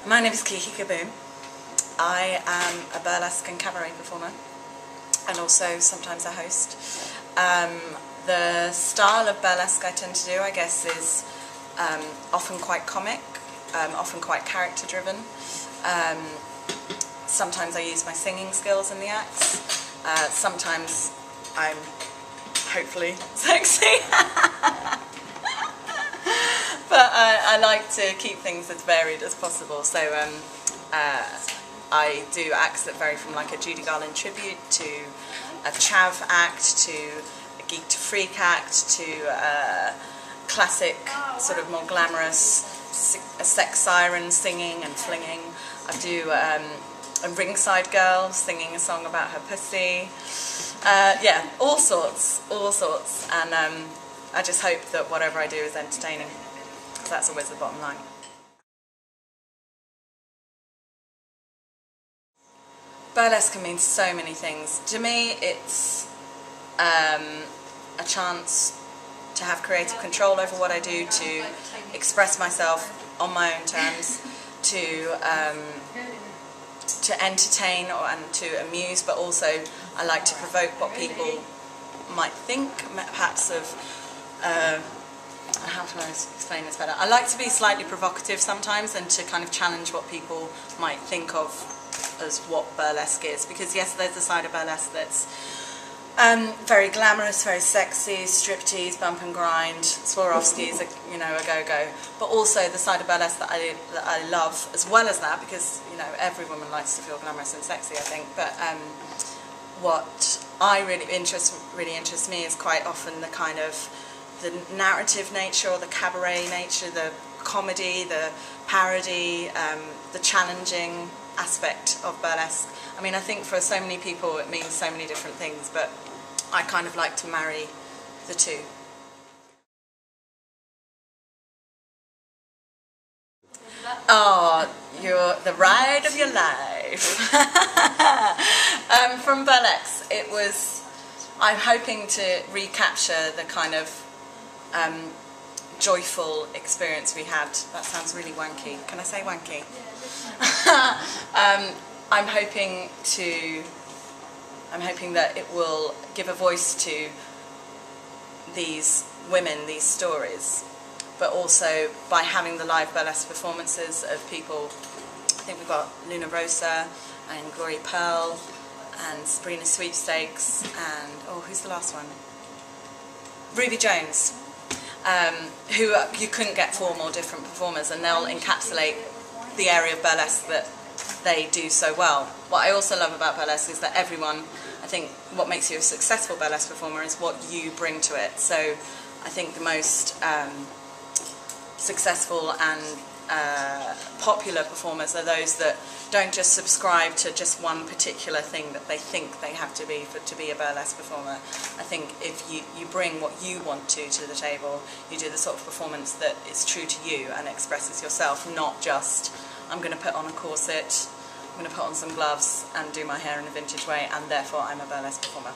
My name is Kiki Kaboom. I am a burlesque and cabaret performer and also sometimes a host. The style of burlesque I tend to do, I guess, is often quite comic, often quite character driven. Sometimes I use my singing skills in the acts. Sometimes I'm hopefully sexy. But I like to keep things as varied as possible, so I do acts that vary from like a Judy Garland tribute to a chav act to a geek to freak act to a classic sort of more glamorous a sex siren singing and flinging. I do a ringside girl singing a song about her pussy. Yeah, all sorts, and I just hope that whatever I do is entertaining. That's always the bottom line. Burlesque can mean so many things. To me, it's a chance to have creative control over what I do, to express myself on my own terms, to entertain and to amuse, but also I like to provoke what people might think, perhaps of. How can I explain this better? I like to be slightly provocative sometimes and to kind of challenge what people might think of as what burlesque is, because yes, there's a side of burlesque that's very glamorous, very sexy, striptease, bump and grind, Swarovski's, you know, a go-go, but also the side of burlesque that I love as well as that, because you know every woman likes to feel glamorous and sexy, I think. But what really interests me is quite often the kind of the narrative nature or the cabaret nature, the comedy, the parody, the challenging aspect of burlesque. I mean, I think for so many people it means so many different things, but I kind of like to marry the two. Oh, you're the ride of your life. From Burlexe, it was, I'm hoping to recapture the kind of joyful experience we had. That sounds really wanky. Can I say wanky? I'm hoping that it will give a voice to these women, these stories, but also by having the live burlesque performances of people. I think we've got Rosa and Gloria Pearl and Sabrina Sweepstakes and, oh, who's the last one? Ruby Jones. Who you couldn't get four more different performers, and they'll encapsulate the area of burlesque that they do so well. What I also love about burlesque is that everyone, I think what makes you a successful burlesque performer is what you bring to it. So I think the most successful and popular performers are those that don't just subscribe to just one particular thing that they think they have to be to be a burlesque performer. I think if you bring what you want to the table, you do the sort of performance that is true to you and expresses yourself, not just I'm going to put on a corset, I'm going to put on some gloves and do my hair in a vintage way and therefore I'm a burlesque performer.